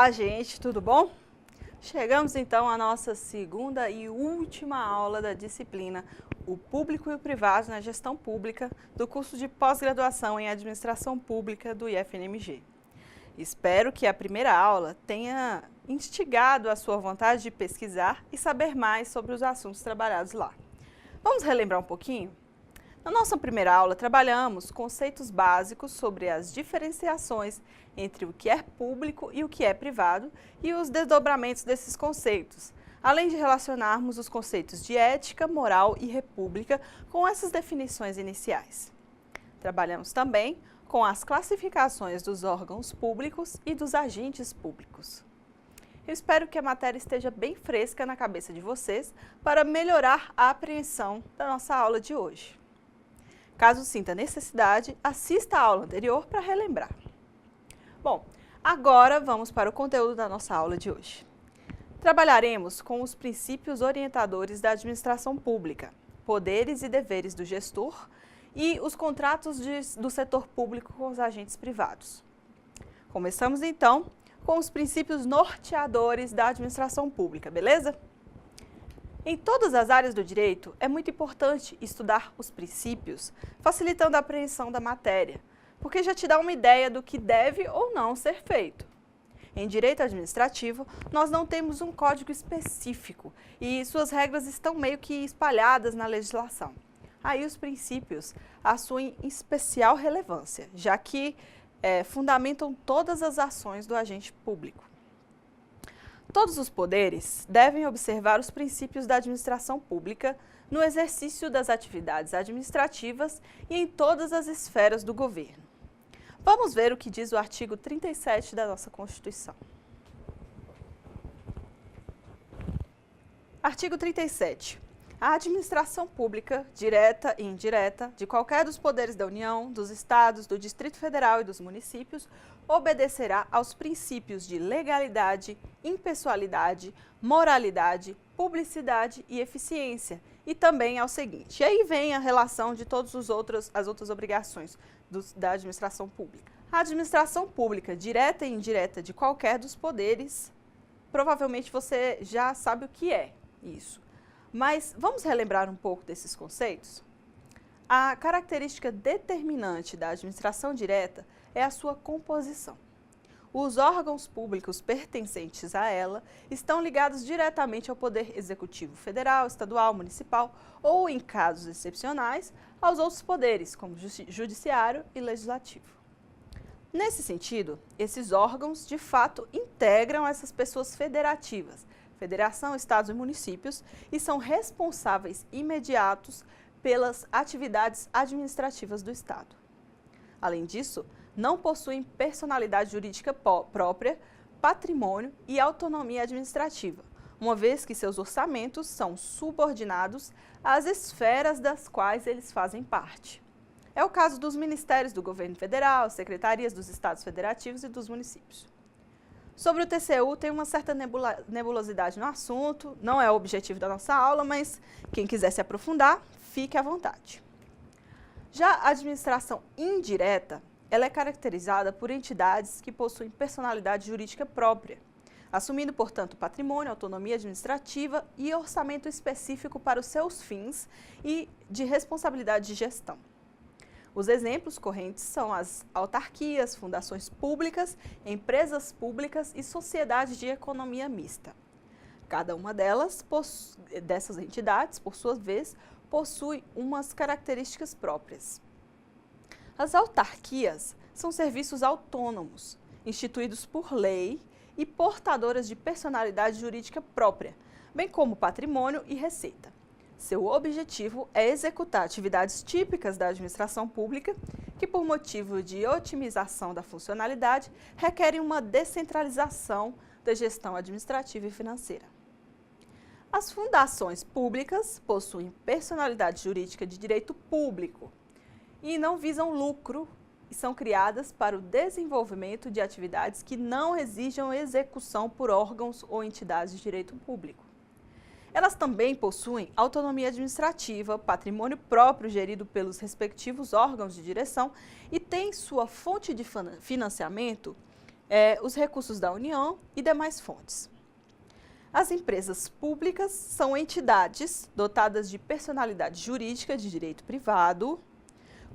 Olá, gente, tudo bom? Chegamos então à nossa segunda e última aula da disciplina O Público e o Privado na Gestão Pública do curso de pós-graduação em Administração Pública do IFNMG. Espero que a primeira aula tenha instigado a sua vontade de pesquisar e saber mais sobre os assuntos trabalhados lá. Vamos relembrar um pouquinho? Na nossa primeira aula, trabalhamos conceitos básicos sobre as diferenciações entre o que é público e o que é privado e os desdobramentos desses conceitos, além de relacionarmos os conceitos de ética, moral e república com essas definições iniciais. Trabalhamos também com as classificações dos órgãos públicos e dos agentes públicos. Eu espero que a matéria esteja bem fresca na cabeça de vocês para melhorar a apreensão da nossa aula de hoje. Caso sinta necessidade, assista a aula anterior para relembrar. Bom, agora vamos para o conteúdo da nossa aula de hoje. Trabalharemos com os princípios orientadores da administração pública, poderes e deveres do gestor e os contratos do setor público com os agentes privados. Começamos então com os princípios norteadores da administração pública, beleza? Em todas as áreas do direito, é muito importante estudar os princípios, facilitando a apreensão da matéria, porque já te dá uma ideia do que deve ou não ser feito. Em direito administrativo, nós não temos um código específico e suas regras estão meio que espalhadas na legislação. Aí os princípios assuem especial relevância, já que fundamentam todas as ações do agente público. Todos os poderes devem observar os princípios da administração pública no exercício das atividades administrativas e em todas as esferas do governo. Vamos ver o que diz o artigo 37 da nossa Constituição. Artigo 37. A administração pública, direta e indireta, de qualquer dos poderes da União, dos Estados, do Distrito Federal e dos municípios, obedecerá aos princípios de legalidade, impessoalidade, moralidade, publicidade e eficiência, e também ao seguinte. E aí vem a relação de todas as outras obrigações da administração pública. A administração pública, direta e indireta de qualquer dos poderes, provavelmente você já sabe o que é isso. Mas vamos relembrar um pouco desses conceitos? A característica determinante da administração direta é a sua composição. Os órgãos públicos pertencentes a ela estão ligados diretamente ao Poder Executivo Federal, Estadual, Municipal ou, em casos excepcionais, aos outros poderes, como Judiciário e Legislativo. Nesse sentido, esses órgãos, de fato, integram essas pessoas federativas, Federação, Estados e Municípios, e são responsáveis imediatos pelas atividades administrativas do Estado. Além disso, não possuem personalidade jurídica própria, patrimônio e autonomia administrativa, uma vez que seus orçamentos são subordinados às esferas das quais eles fazem parte. É o caso dos ministérios do governo federal, secretarias dos estados federativos e dos municípios. Sobre o TCU, tem uma certa nebulosidade no assunto, não é o objetivo da nossa aula, mas quem quiser se aprofundar, fique à vontade. Já a administração indireta, ela é caracterizada por entidades que possuem personalidade jurídica própria, assumindo, portanto, patrimônio, autonomia administrativa e orçamento específico para os seus fins e de responsabilidade de gestão. Os exemplos correntes são as autarquias, fundações públicas, empresas públicas e sociedades de economia mista. Cada uma dessas entidades, por sua vez, possui umas características próprias. As autarquias são serviços autônomos, instituídos por lei e portadoras de personalidade jurídica própria, bem como patrimônio e receita. Seu objetivo é executar atividades típicas da administração pública que, por motivo de otimização da funcionalidade, requerem uma descentralização da gestão administrativa e financeira. As fundações públicas possuem personalidade jurídica de direito público e não visam lucro e são criadas para o desenvolvimento de atividades que não exijam execução por órgãos ou entidades de direito público. Elas também possuem autonomia administrativa, patrimônio próprio gerido pelos respectivos órgãos de direção e têm sua fonte de financiamento os recursos da União e demais fontes. As empresas públicas são entidades dotadas de personalidade jurídica de direito privado,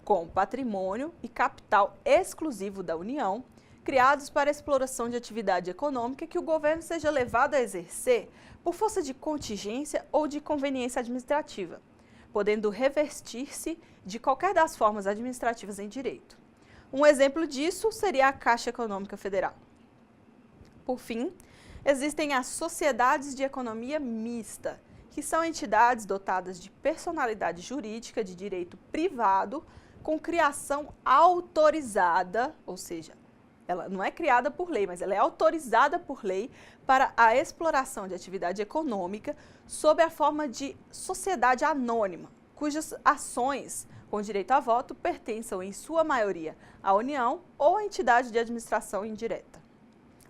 com patrimônio e capital exclusivo da União, criados para a exploração de atividade econômica que o governo seja levado a exercer por força de contingência ou de conveniência administrativa, podendo revestir-se de qualquer das formas administrativas em direito. Um exemplo disso seria a Caixa Econômica Federal. Por fim, existem as sociedades de economia mista, que são entidades dotadas de personalidade jurídica de direito privado com criação autorizada, ou seja, ela não é criada por lei, mas ela é autorizada por lei para a exploração de atividade econômica sob a forma de sociedade anônima, cujas ações com direito a voto pertençam em sua maioria à União ou à entidade de administração indireta.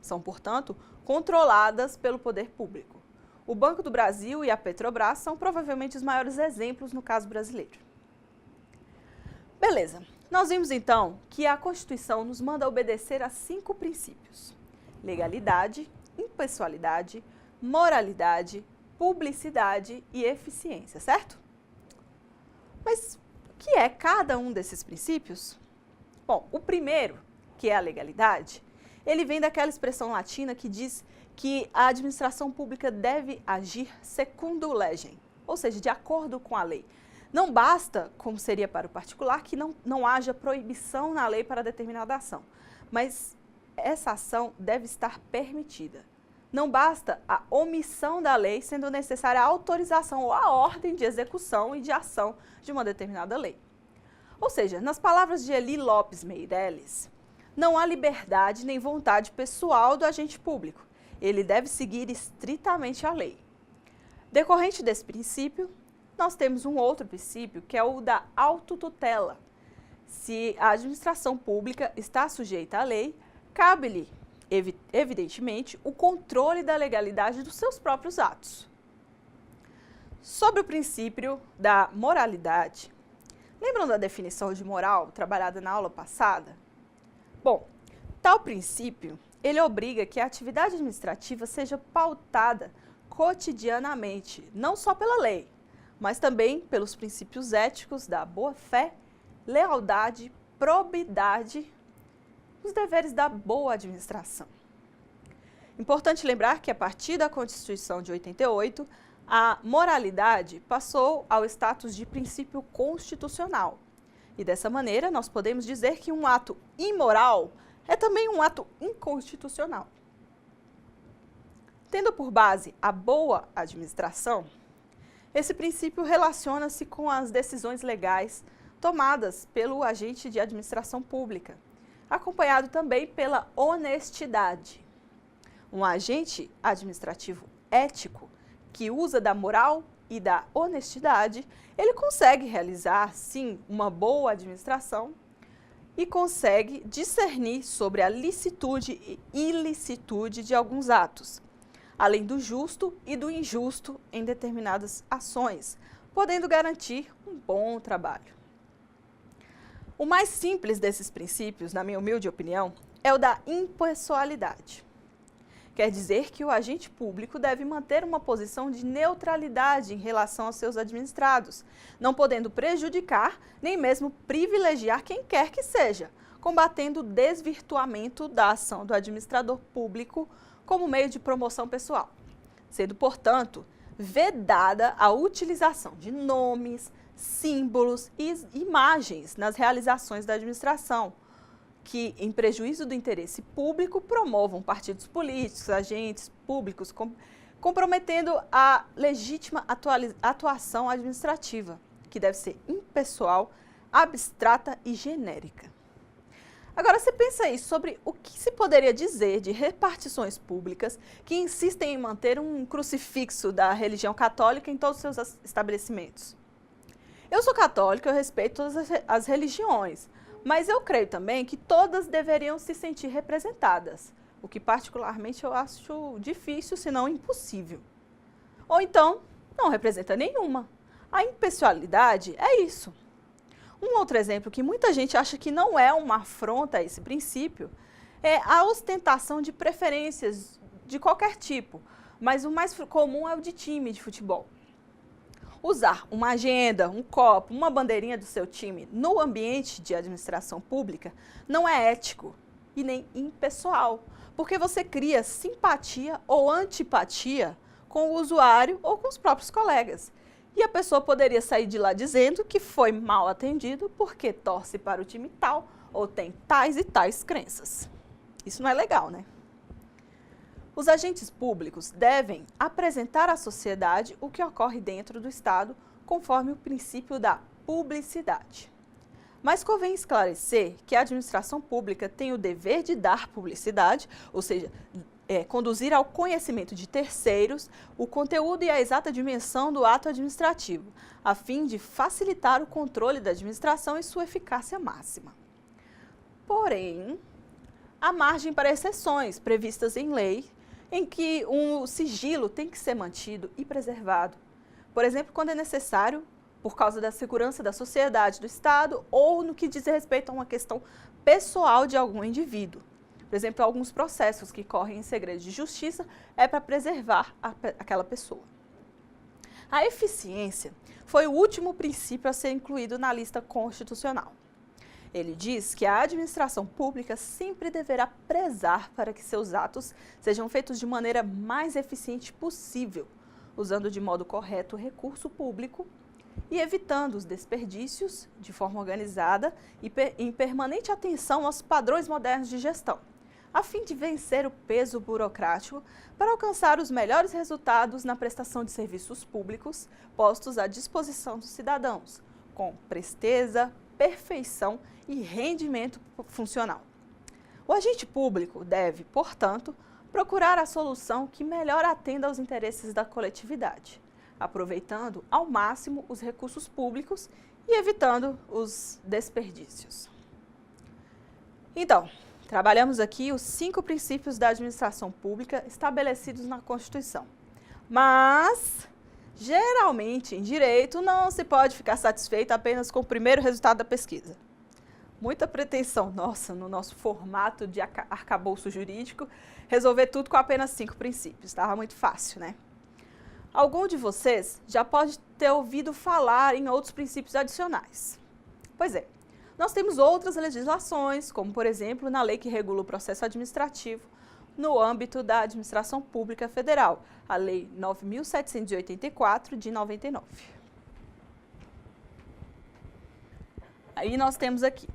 São, portanto, controladas pelo poder público. O Banco do Brasil e a Petrobras são provavelmente os maiores exemplos no caso brasileiro. Beleza, nós vimos então que a Constituição nos manda obedecer a 5 princípios: legalidade, impessoalidade, moralidade, publicidade e eficiência, certo? Mas o que é cada um desses princípios? Bom, o primeiro, que é a legalidade, ele vem daquela expressão latina que diz que a administração pública deve agir secundum legem, ou seja, de acordo com a lei. Não basta, como seria para o particular, que não haja proibição na lei para determinada ação, mas essa ação deve estar permitida. Não basta a omissão da lei, sendo necessária a autorização ou a ordem de execução e de ação de uma determinada lei. Ou seja, nas palavras de Eli Lopes Meireles, não há liberdade nem vontade pessoal do agente público. Ele deve seguir estritamente a lei. Decorrente desse princípio, nós temos um outro princípio, que é o da autotutela. Se a administração pública está sujeita à lei, cabe-lhe, evidentemente, o controle da legalidade dos seus próprios atos. Sobre o princípio da moralidade, lembram da definição de moral trabalhada na aula passada? Bom, tal princípio, ele obriga que a atividade administrativa seja pautada cotidianamente, não só pela lei, mas também pelos princípios éticos da boa-fé, lealdade, probidade, os deveres da boa administração. Importante lembrar que, a partir da Constituição de 88, a moralidade passou ao status de princípio constitucional. E dessa maneira, nós podemos dizer que um ato imoral é também um ato inconstitucional. Tendo por base a boa administração, esse princípio relaciona-se com as decisões legais tomadas pelo agente de administração pública, acompanhado também pela honestidade. Um agente administrativo ético que usa da moral e da honestidade, ele consegue realizar, sim, uma boa administração e consegue discernir sobre a licitude e ilicitude de alguns atos, além do justo e do injusto em determinadas ações, podendo garantir um bom trabalho. O mais simples desses princípios, na minha humilde opinião, é o da impessoalidade. Quer dizer que o agente público deve manter uma posição de neutralidade em relação aos seus administrados, não podendo prejudicar nem mesmo privilegiar quem quer que seja, combatendo o desvirtuamento da ação do administrador público como meio de promoção pessoal, sendo, portanto, vedada a utilização de nomes, símbolos e imagens nas realizações da administração, que, em prejuízo do interesse público, promovam partidos políticos, agentes públicos, comprometendo a legítima atuação administrativa, que deve ser impessoal, abstrata e genérica. Agora, você pensa aí sobre o que se poderia dizer de repartições públicas que insistem em manter um crucifixo da religião católica em todos os seus estabelecimentos. Eu sou católica, eu respeito todas as religiões, mas eu creio também que todas deveriam se sentir representadas, o que particularmente eu acho difícil, se não impossível. Ou então, não representa nenhuma. A impessoalidade é isso. Um outro exemplo que muita gente acha que não é uma afronta a esse princípio é a ostentação de preferências de qualquer tipo, mas o mais comum é o de time de futebol. Usar uma agenda, um copo, uma bandeirinha do seu time no ambiente de administração pública não é ético e nem impessoal, porque você cria simpatia ou antipatia com o usuário ou com os próprios colegas. E a pessoa poderia sair de lá dizendo que foi mal atendido porque torce para o time tal ou tem tais e tais crenças. Isso não é legal, né? Os agentes públicos devem apresentar à sociedade o que ocorre dentro do Estado, conforme o princípio da publicidade. Mas convém esclarecer que a administração pública tem o dever de dar publicidade, ou seja, conduzir ao conhecimento de terceiros o conteúdo e a exata dimensão do ato administrativo, a fim de facilitar o controle da administração e sua eficácia máxima. Porém, há margem para exceções previstas em lei, em que um sigilo tem que ser mantido e preservado. Por exemplo, quando é necessário, por causa da segurança da sociedade, do Estado, ou no que diz respeito a uma questão pessoal de algum indivíduo. Por exemplo, alguns processos que correm em segredo de justiça é para preservar aquela pessoa. A eficiência foi o último princípio a ser incluído na lista constitucional. Ele diz que a administração pública sempre deverá prezar para que seus atos sejam feitos de maneira mais eficiente possível, usando de modo correto o recurso público e evitando os desperdícios de forma organizada e em permanente atenção aos padrões modernos de gestão, a fim de vencer o peso burocrático para alcançar os melhores resultados na prestação de serviços públicos postos à disposição dos cidadãos, com presteza, perfeição e rendimento funcional. O agente público deve, portanto, procurar a solução que melhor atenda aos interesses da coletividade, aproveitando ao máximo os recursos públicos e evitando os desperdícios. Então, trabalhamos aqui os 5 princípios da administração pública estabelecidos na Constituição. Mas, geralmente, em direito, não se pode ficar satisfeito apenas com o primeiro resultado da pesquisa. Muita pretensão nossa, no nosso formato de arcabouço jurídico, resolver tudo com apenas 5 princípios. Estava muito fácil, né? Algum de vocês já pode ter ouvido falar em outros princípios adicionais. Pois é, nós temos outras legislações, como por exemplo na lei que regula o processo administrativo no âmbito da administração pública federal, a Lei 9.784 de 99. Aí nós temos aqui: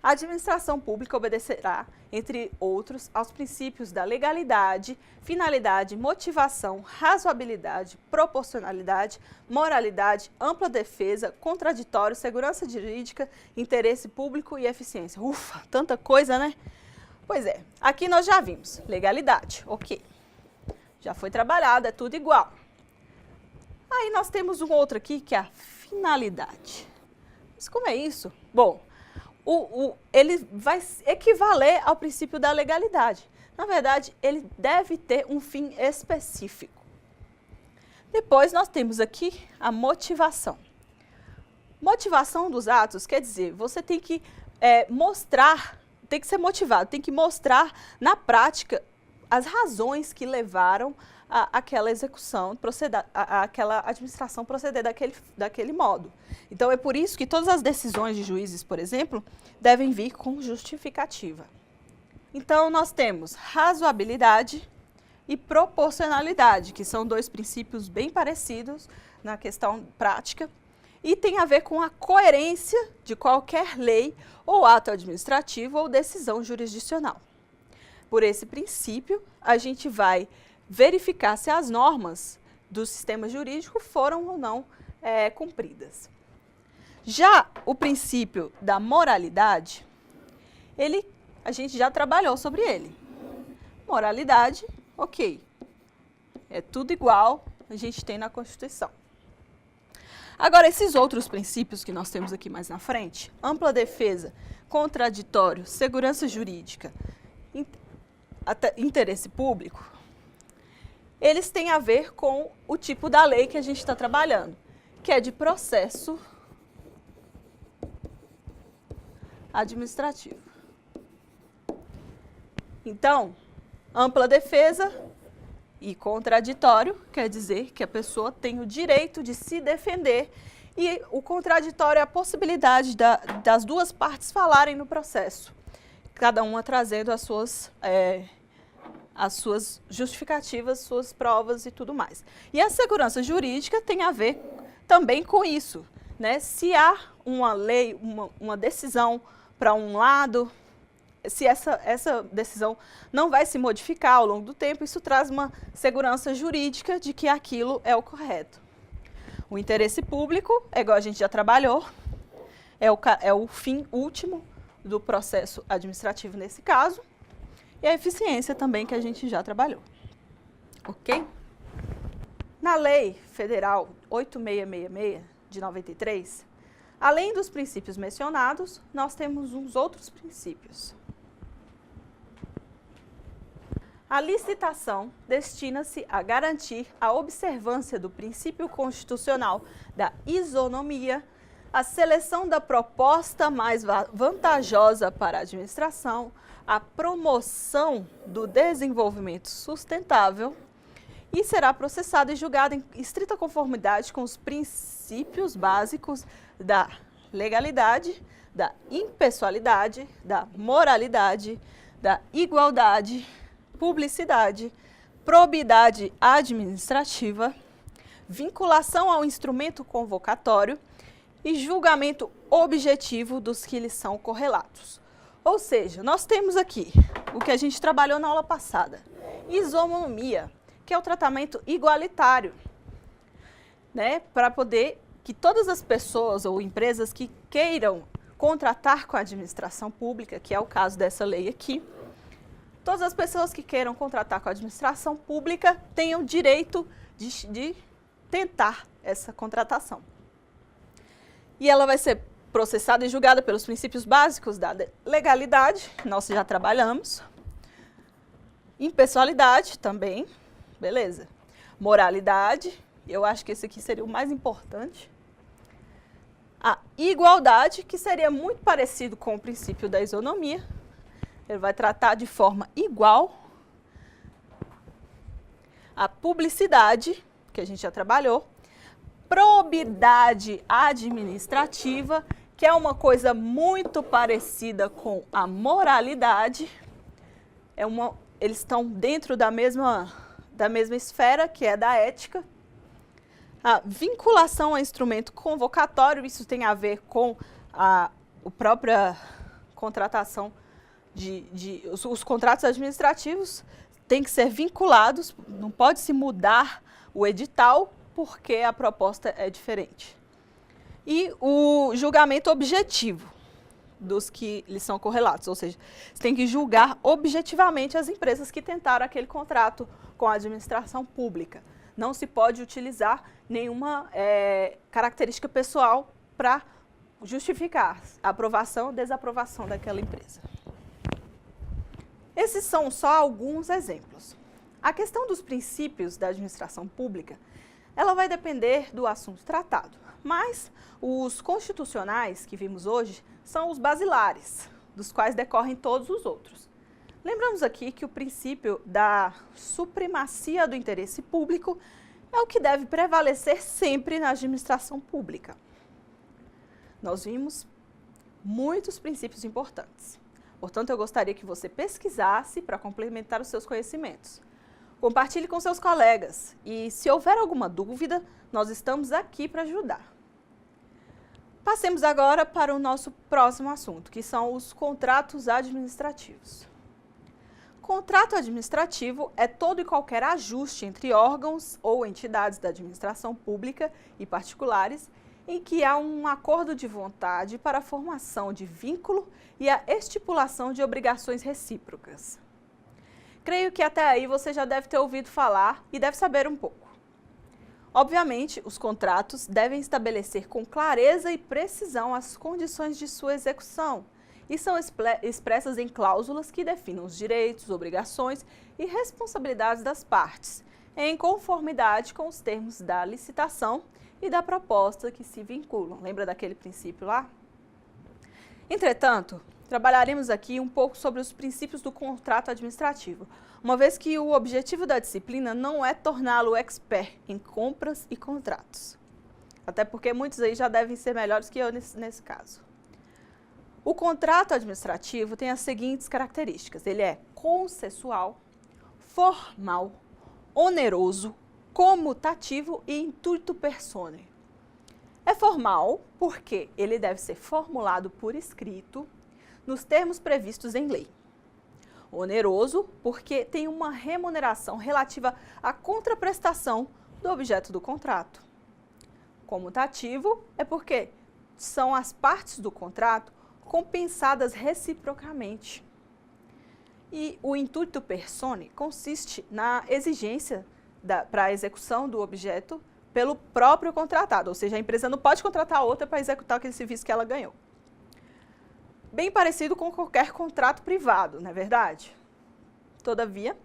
a administração pública obedecerá, entre outros, aos princípios da legalidade, finalidade, motivação, razoabilidade, proporcionalidade, moralidade, ampla defesa, contraditório, segurança jurídica, interesse público e eficiência. Ufa, tanta coisa, né? Pois é, aqui nós já vimos legalidade, ok. Já foi trabalhado, é tudo igual. Aí nós temos um outro aqui que é a finalidade. Mas como é isso? Bom, ele vai equivaler ao princípio da legalidade. Na verdade, ele deve ter um fim específico. Depois, nós temos aqui a motivação. Motivação dos atos quer dizer, você tem que mostrar, tem que ser motivado, tem que mostrar na prática as razões que levaram àquela execução, àquela administração proceder daquele modo. Então, é por isso que todas as decisões de juízes, por exemplo, devem vir com justificativa. Então, nós temos razoabilidade e proporcionalidade, que são 2 princípios bem parecidos na questão prática, e tem a ver com a coerência de qualquer lei ou ato administrativo ou decisão jurisdicional. Por esse princípio, a gente vai verificar se as normas do sistema jurídico foram ou não cumpridas. Já o princípio da moralidade, a gente já trabalhou sobre ele. Moralidade, ok. É tudo igual, a gente tem na Constituição. Agora, esses outros princípios que nós temos aqui mais na frente, ampla defesa, contraditório, segurança jurídica, interesse público, eles têm a ver com o tipo da lei que a gente está trabalhando, que é de processo administrativo. Então, ampla defesa e contraditório quer dizer que a pessoa tem o direito de se defender, e o contraditório é a possibilidade das duas partes falarem no processo, cada uma trazendo as suas justificativas, suas provas e tudo mais. E a segurança jurídica tem a ver também com isso, né? Se há uma lei, uma decisão para um lado, se essa decisão não vai se modificar ao longo do tempo, isso traz uma segurança jurídica de que aquilo é o correto. O interesse público, é igual a gente já trabalhou, é o fim último do processo administrativo nesse caso, e a eficiência também, que a gente já trabalhou. Ok? Na Lei Federal 8666, de 93, além dos princípios mencionados, nós temos uns outros princípios. A licitação destina-se a garantir a observância do princípio constitucional da isonomia, a seleção da proposta mais vantajosa para a administração, a promoção do desenvolvimento sustentável, e será processada e julgada em estrita conformidade com os princípios básicos da legalidade, da impessoalidade, da moralidade, da igualdade, publicidade, probidade administrativa, vinculação ao instrumento convocatório e julgamento objetivo dos que lhes são correlatos. Ou seja, nós temos aqui o que a gente trabalhou na aula passada, isonomia, que é o tratamento igualitário, né, para poder que todas as pessoas ou empresas que queiram contratar com a administração pública, que é o caso dessa lei aqui, todas as pessoas que queiram contratar com a administração pública tenham direito de tentar essa contratação. E ela vai ser processada e julgada pelos princípios básicos da legalidade, nós já trabalhamos, impessoalidade também, beleza. Moralidade, eu acho que esse aqui seria o mais importante. A igualdade, que seria muito parecido com o princípio da isonomia. Ele vai tratar de forma igual. A publicidade, que a gente já trabalhou. Probidade administrativa, que é uma coisa muito parecida com a moralidade. Eles estão dentro da mesma esfera, que é da ética. A vinculação a instrumento convocatório, isso tem a ver com a própria contratação os contratos administrativos têm que ser vinculados, não pode se mudar o edital porque a proposta é diferente. E o julgamento objetivo dos que lhes são correlatos, ou seja, você tem que julgar objetivamente as empresas que tentaram aquele contrato com a administração pública. Não se pode utilizar nenhuma característica pessoal para justificar a aprovação ou desaprovação daquela empresa. Esses são só alguns exemplos. A questão dos princípios da administração pública, ela vai depender do assunto tratado, mas os constitucionais que vimos hoje são os basilares, dos quais decorrem todos os outros. Lembramos aqui que o princípio da supremacia do interesse público é o que deve prevalecer sempre na administração pública. Nós vimos muitos princípios importantes. Portanto, eu gostaria que você pesquisasse para complementar os seus conhecimentos. Compartilhe com seus colegas e, se houver alguma dúvida, nós estamos aqui para ajudar. Passemos agora para o nosso próximo assunto, que são os contratos administrativos. Contrato administrativo é todo e qualquer ajuste entre órgãos ou entidades da administração pública e particulares em que há um acordo de vontade para a formação de vínculo e a estipulação de obrigações recíprocas. Creio que até aí você já deve ter ouvido falar e deve saber um pouco. Obviamente, os contratos devem estabelecer com clareza e precisão as condições de sua execução e são expressas em cláusulas que definam os direitos, obrigações e responsabilidades das partes, em conformidade com os termos da licitação e da proposta que se vinculam. Lembra daquele princípio lá? Entretanto, trabalharemos aqui um pouco sobre os princípios do contrato administrativo, uma vez que o objetivo da disciplina não é torná-lo expert em compras e contratos. Até porque muitos aí já devem ser melhores que eu nesse caso. O contrato administrativo tem as seguintes características. Ele é consensual, formal, oneroso, comutativo e intuito personae. É formal porque ele deve ser formulado por escrito nos termos previstos em lei. Oneroso porque tem uma remuneração relativa à contraprestação do objeto do contrato. Comutativo é porque são as partes do contrato compensadas reciprocamente. E o intuito personae consiste na exigência para a execução do objeto pelo próprio contratado, ou seja, a empresa não pode contratar outra para executar aquele serviço que ela ganhou. Bem parecido com qualquer contrato privado, não é verdade? Todavia,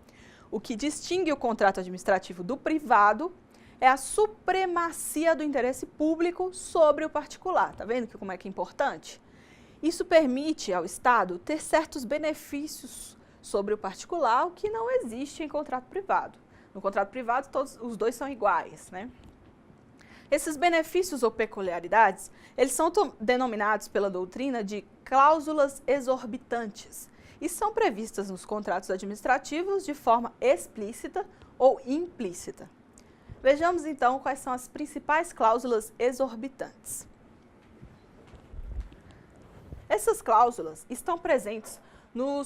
o que distingue o contrato administrativo do privado é a supremacia do interesse público sobre o particular. Tá vendo como é que é importante? Isso permite ao Estado ter certos benefícios sobre o particular, o que não existe em contrato privado. No contrato privado, os dois são iguais, né? Esses benefícios ou peculiaridades, eles são denominados pela doutrina de cláusulas exorbitantes e são previstas nos contratos administrativos de forma explícita ou implícita. Vejamos então quais são as principais cláusulas exorbitantes. Essas cláusulas estão presentes no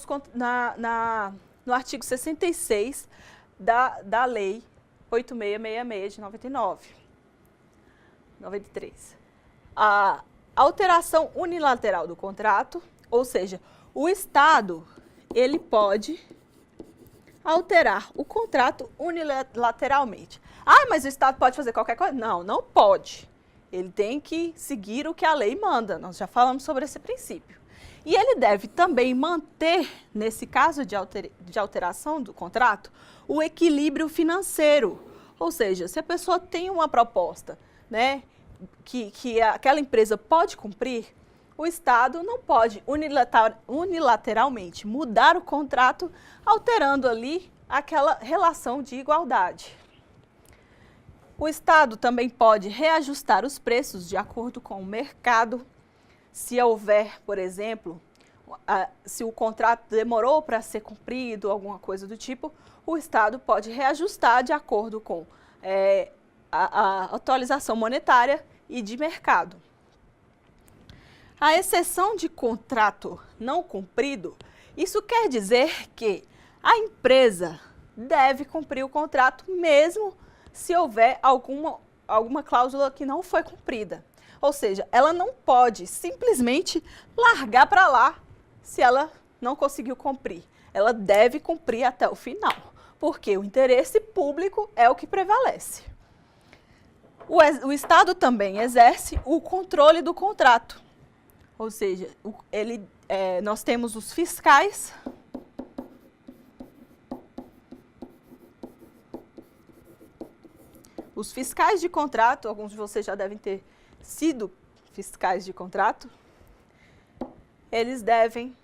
artigo 66 da Lei 8666 de 93. A alteração unilateral do contrato, ou seja, o Estado ele pode alterar o contrato unilateralmente. Ah, mas o Estado pode fazer qualquer coisa? Não, não pode. Ele tem que seguir o que a lei manda. Nós já falamos sobre esse princípio. E ele deve também manter, nesse caso de alteração do contrato, o equilíbrio financeiro. Ou seja, se a pessoa tem uma proposta, né, que aquela empresa pode cumprir, o Estado não pode unilateralmente mudar o contrato, alterando ali aquela relação de igualdade. O Estado também pode reajustar os preços de acordo com o mercado. Se houver, por exemplo, se o contrato demorou para ser cumprido, alguma coisa do tipo, o Estado pode reajustar de acordo com a atualização monetária e de mercado. A exceção de contrato não cumprido, isso quer dizer que a empresa deve cumprir o contrato mesmo se houver alguma cláusula que não foi cumprida. Ou seja, ela não pode simplesmente largar para lá se ela não conseguiu cumprir. Ela deve cumprir até o final, porque o interesse público é o que prevalece. O Estado também exerce o controle do contrato. Ou seja, nós temos os fiscais, de contrato, alguns de vocês já devem ter sido fiscais de contrato, eles devem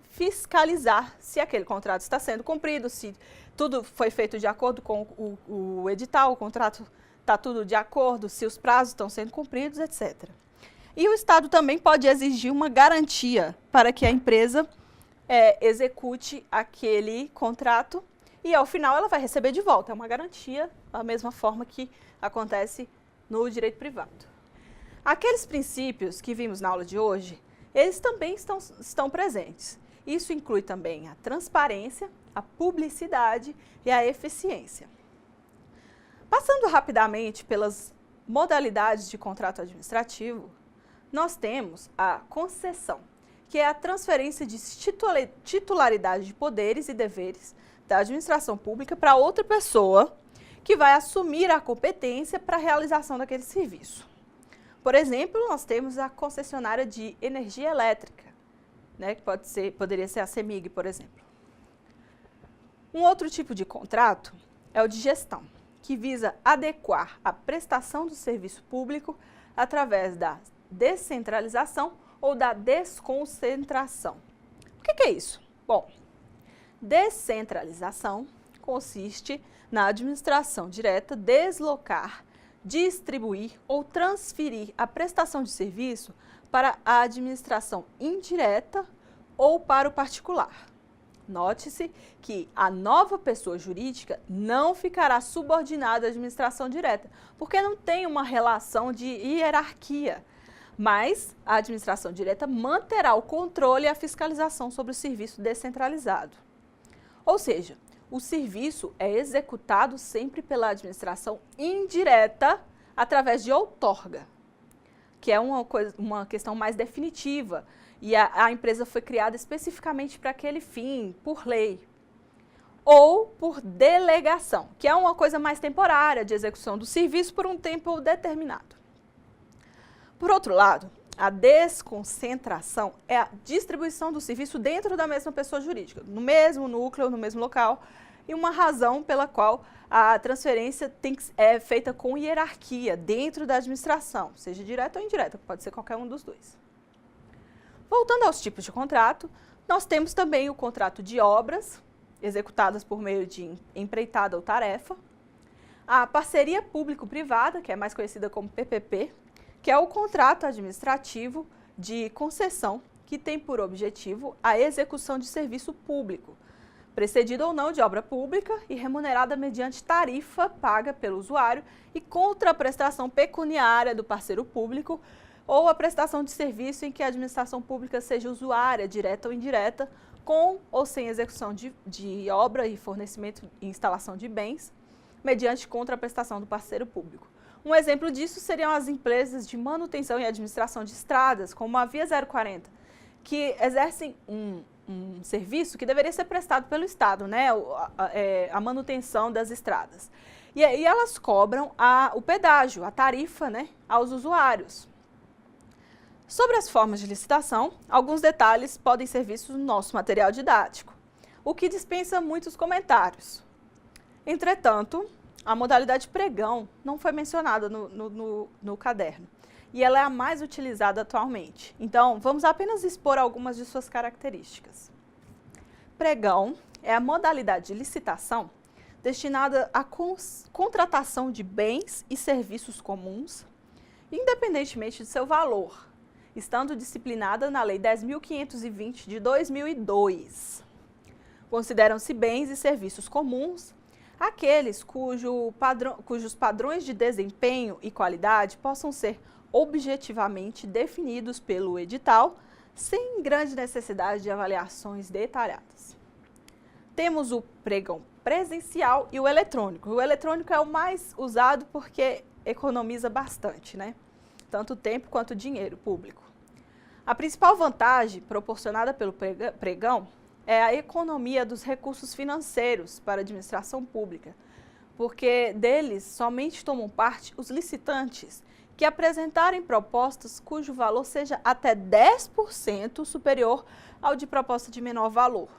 fiscalizar se aquele contrato está sendo cumprido, se tudo foi feito de acordo com o edital, o contrato está tudo de acordo, se os prazos estão sendo cumpridos, etc. E o Estado também pode exigir uma garantia para que a empresa execute aquele contrato e, ao final, ela vai receber de volta. É uma garantia, da mesma forma que acontece no direito privado. Aqueles princípios que vimos na aula de hoje, eles também estão presentes. Isso inclui também a transparência, a publicidade e a eficiência. Passando rapidamente pelas modalidades de contrato administrativo, nós temos a concessão, que é a transferência de titularidade de poderes e deveres da administração pública para outra pessoa que vai assumir a competência para a realização daquele serviço. Por exemplo, nós temos a concessionária de energia elétrica, né, que poderia ser a CEMIG, por exemplo. Um outro tipo de contrato é o de gestão, que visa adequar a prestação do serviço público através da descentralização ou da desconcentração. O que é isso? Bom, descentralização consiste na administração direta deslocar, distribuir ou transferir a prestação de serviço para a administração indireta ou para o particular. Note-se que a nova pessoa jurídica não ficará subordinada à administração direta, porque não tem uma relação de hierarquia, mas a administração direta manterá o controle e a fiscalização sobre o serviço descentralizado. Ou seja, o serviço é executado sempre pela administração indireta através de outorga, que é uma questão mais definitiva, e a empresa foi criada especificamente para aquele fim, por lei. Ou por delegação, que é uma coisa mais temporária de execução do serviço por um tempo determinado. Por outro lado, a desconcentração é a distribuição do serviço dentro da mesma pessoa jurídica, no mesmo núcleo, no mesmo local, e uma razão pela qual a transferência é feita com hierarquia dentro da administração, seja direta ou indireta, pode ser qualquer um dos dois. Voltando aos tipos de contrato, nós temos também o contrato de obras, executadas por meio de empreitada ou tarefa, a parceria público-privada, que é mais conhecida como PPP, que é o contrato administrativo de concessão, que tem por objetivo a execução de serviço público, precedido ou não de obra pública e remunerada mediante tarifa paga pelo usuário e contra a prestação pecuniária do parceiro público ou a prestação de serviço em que a administração pública seja usuária, direta ou indireta, com ou sem execução de obra e fornecimento e instalação de bens, mediante contraprestação do parceiro público. Um exemplo disso seriam as empresas de manutenção e administração de estradas, como a Via 040, que exercem um serviço que deveria ser prestado pelo Estado, né? A manutenção das estradas. E aí elas cobram o pedágio, a tarifa, né, aos usuários. Sobre as formas de licitação, alguns detalhes podem ser vistos no nosso material didático, o que dispensa muitos comentários. Entretanto, a modalidade pregão não foi mencionada no caderno, e ela é a mais utilizada atualmente. Então, vamos apenas expor algumas de suas características. Pregão é a modalidade de licitação destinada à contratação de bens e serviços comuns, independentemente de seu valor, estando disciplinada na Lei 10.520 de 2002. Consideram-se bens e serviços comuns aqueles cujos padrões de desempenho e qualidade possam ser objetivamente definidos pelo edital, sem grande necessidade de avaliações detalhadas. Temos o pregão presencial e o eletrônico. O eletrônico é o mais usado porque economiza bastante, né? Tanto tempo quanto dinheiro público. A principal vantagem proporcionada pelo pregão é a economia dos recursos financeiros para a administração pública, porque deles somente tomam parte os licitantes que apresentarem propostas cujo valor seja até 10% superior ao de proposta de menor valor,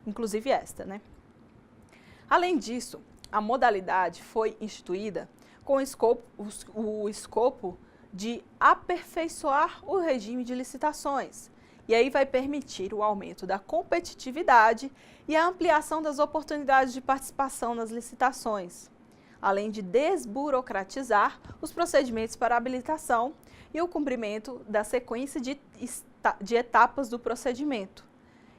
inclusive esta, né? Além disso, a modalidade foi instituída com o escopo de aperfeiçoar o regime de licitações, e aí vai permitir o aumento da competitividade e a ampliação das oportunidades de participação nas licitações, além de desburocratizar os procedimentos para habilitação e o cumprimento da sequência de etapas do procedimento.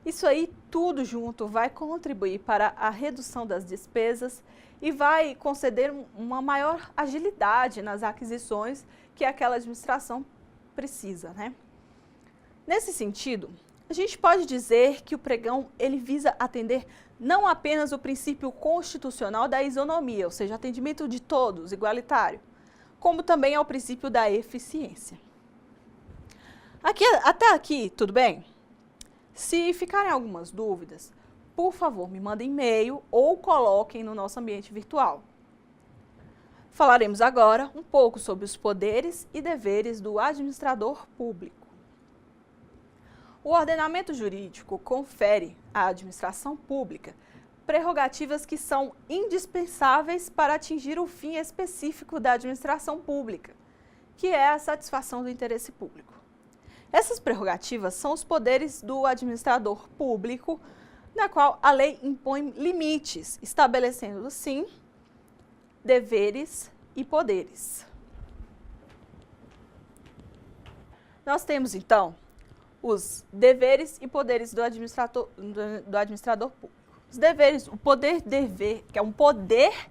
Isso aí tudo junto vai contribuir para a redução das despesas e vai conceder uma maior agilidade nas aquisições que aquela administração precisa, né? Nesse sentido, a gente pode dizer que o pregão ele visa atender não apenas o princípio constitucional da isonomia, ou seja, atendimento de todos, igualitário, como também ao princípio da eficiência. Até aqui, tudo bem? Se ficarem algumas dúvidas, por favor, me mandem e-mail ou coloquem no nosso ambiente virtual. Falaremos agora um pouco sobre os poderes e deveres do administrador público. O ordenamento jurídico confere à administração pública prerrogativas que são indispensáveis para atingir o fim específico da administração pública, que é a satisfação do interesse público. Essas prerrogativas são os poderes do administrador público, na qual a lei impõe limites, estabelecendo, sim, deveres e poderes. Nós temos, então, os deveres e poderes do administrador público. Os deveres, o poder dever, que é um poder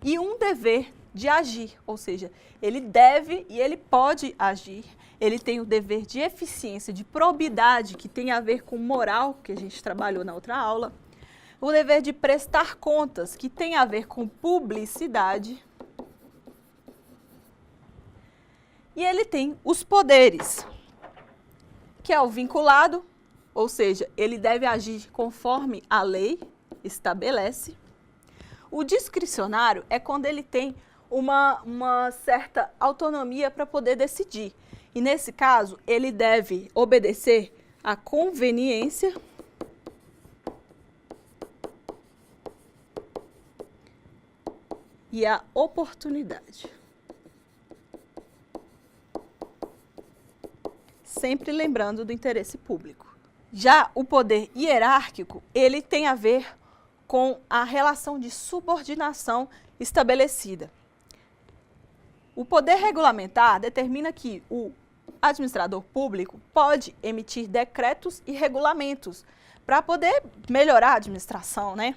e um dever de agir, ou seja, ele deve e ele pode agir. Ele tem o dever de eficiência, de probidade, que tem a ver com moral, que a gente trabalhou na outra aula. O dever de prestar contas, que tem a ver com publicidade. E ele tem os poderes, que é o vinculado, ou seja, ele deve agir conforme a lei estabelece. O discricionário é quando ele tem uma certa autonomia para poder decidir. E nesse caso, ele deve obedecer à conveniência e à oportunidade. Sempre lembrando do interesse público. Já o poder hierárquico, ele tem a ver com a relação de subordinação estabelecida. O poder regulamentar determina que o administrador público pode emitir decretos e regulamentos para poder melhorar a administração, né?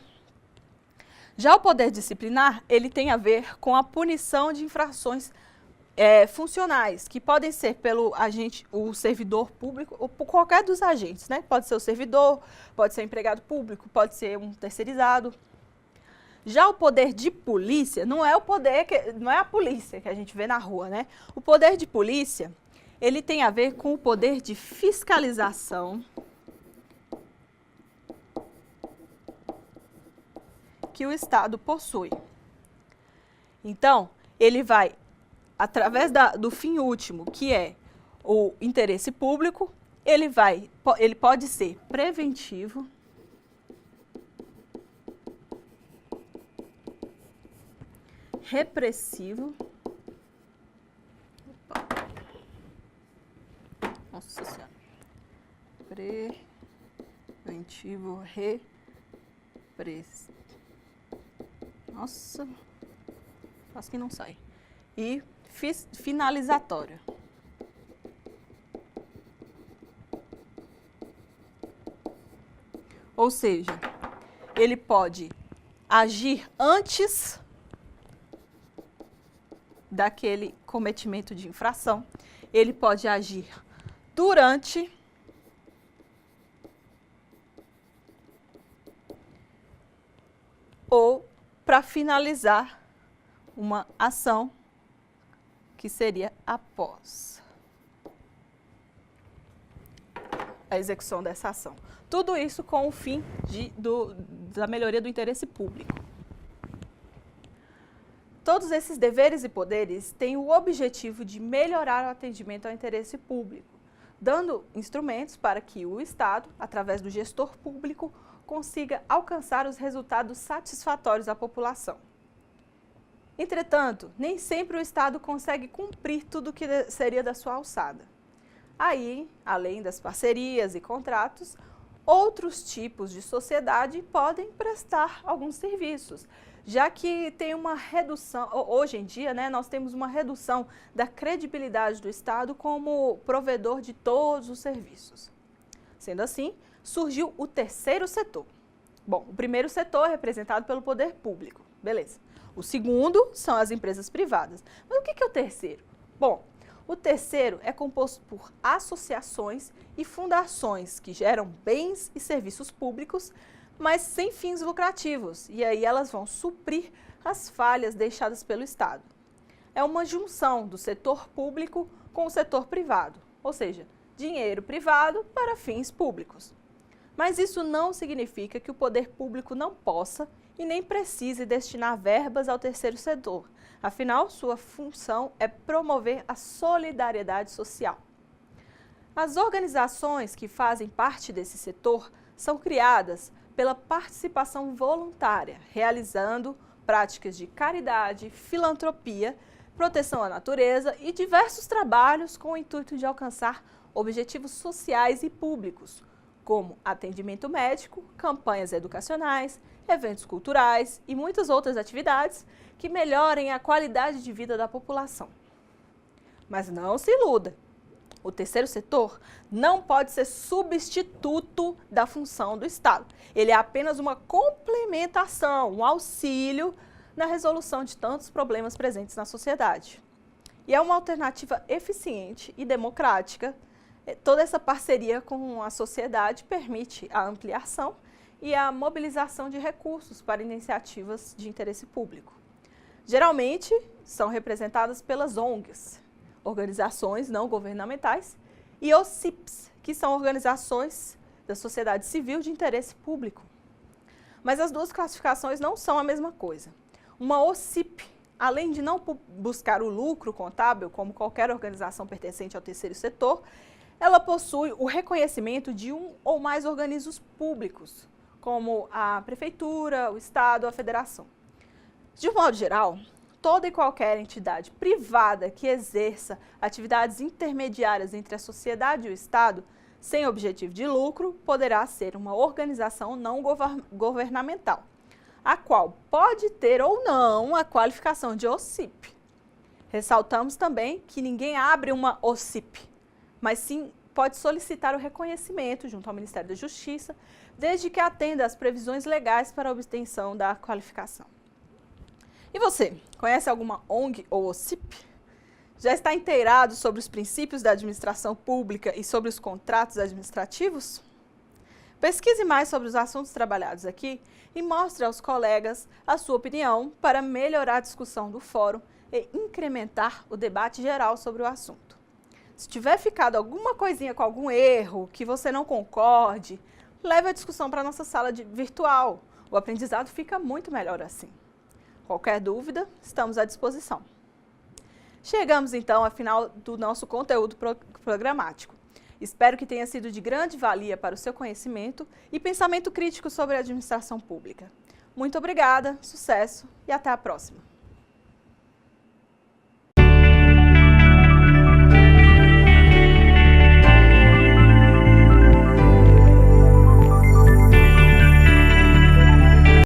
Já o poder disciplinar, ele tem a ver com a punição de infrações funcionais, que podem ser pelo agente, o servidor público, ou por qualquer dos agentes, né? Pode ser o servidor, pode ser o empregado público, pode ser um terceirizado. Já o poder de polícia não é não é a polícia que a gente vê na rua, né? O poder de polícia, ele tem a ver com o poder de fiscalização que o Estado possui. Então, ele vai, através do fim último, que é o interesse público, ele pode ser preventivo, repressivo, nossa senhora, preventivo, repressivo, nossa, quase que não sai, e finalizatório. Ou seja, ele pode agir antes daquele cometimento de infração, ele pode agir durante ou para finalizar uma ação que seria após a execução dessa ação. Tudo isso com o fim da melhoria do interesse público. Todos esses deveres e poderes têm o objetivo de melhorar o atendimento ao interesse público, dando instrumentos para que o Estado, através do gestor público, consiga alcançar os resultados satisfatórios à população. Entretanto, nem sempre o Estado consegue cumprir tudo o que seria da sua alçada. Aí, além das parcerias e contratos, outros tipos de sociedade podem prestar alguns serviços, já que tem uma redução, hoje em dia, né, nós temos uma redução da credibilidade do Estado como provedor de todos os serviços. Sendo assim, surgiu o terceiro setor. Bom, o primeiro setor é representado pelo poder público, beleza. O segundo são as empresas privadas. Mas o que é o terceiro? Bom, o terceiro é composto por associações e fundações que geram bens e serviços públicos, mas sem fins lucrativos, e aí elas vão suprir as falhas deixadas pelo Estado. É uma junção do setor público com o setor privado, ou seja, dinheiro privado para fins públicos. Mas isso não significa que o poder público não possa e nem precise destinar verbas ao terceiro setor. Afinal, sua função é promover a solidariedade social. As organizações que fazem parte desse setor são criadas pela participação voluntária, realizando práticas de caridade, filantropia, proteção à natureza e diversos trabalhos com o intuito de alcançar objetivos sociais e públicos, como atendimento médico, campanhas educacionais, eventos culturais e muitas outras atividades que melhorem a qualidade de vida da população. Mas não se iluda, o terceiro setor não pode ser substituto da função do Estado. Ele é apenas uma complementação, um auxílio na resolução de tantos problemas presentes na sociedade. E é uma alternativa eficiente e democrática. Toda essa parceria com a sociedade permite a ampliação e a mobilização de recursos para iniciativas de interesse público. Geralmente, são representadas pelas ONGs, organizações não governamentais, e OCIPs, que são organizações da sociedade civil de interesse público. Mas as duas classificações não são a mesma coisa. Uma OCIP, além de não buscar o lucro contábil, como qualquer organização pertencente ao terceiro setor, ela possui o reconhecimento de um ou mais organismos públicos, como a prefeitura, o Estado, a federação. De um modo geral, toda e qualquer entidade privada que exerça atividades intermediárias entre a sociedade e o Estado, sem objetivo de lucro, poderá ser uma organização não governamental, a qual pode ter ou não a qualificação de OCIP. Ressaltamos também que ninguém abre uma OCIP, mas sim pode solicitar o reconhecimento junto ao Ministério da Justiça, desde que atenda às previsões legais para a obtenção da qualificação. E você, conhece alguma ONG ou OCIP? Já está inteirado sobre os princípios da administração pública e sobre os contratos administrativos? Pesquise mais sobre os assuntos trabalhados aqui e mostre aos colegas a sua opinião para melhorar a discussão do fórum e incrementar o debate geral sobre o assunto. Se tiver ficado alguma coisinha com algum erro, que você não concorde, leve a discussão para a nossa sala virtual. O aprendizado fica muito melhor assim. Qualquer dúvida, estamos à disposição. Chegamos então ao final do nosso conteúdo programático. Espero que tenha sido de grande valia para o seu conhecimento e pensamento crítico sobre a administração pública. Muito obrigada, sucesso e até a próxima!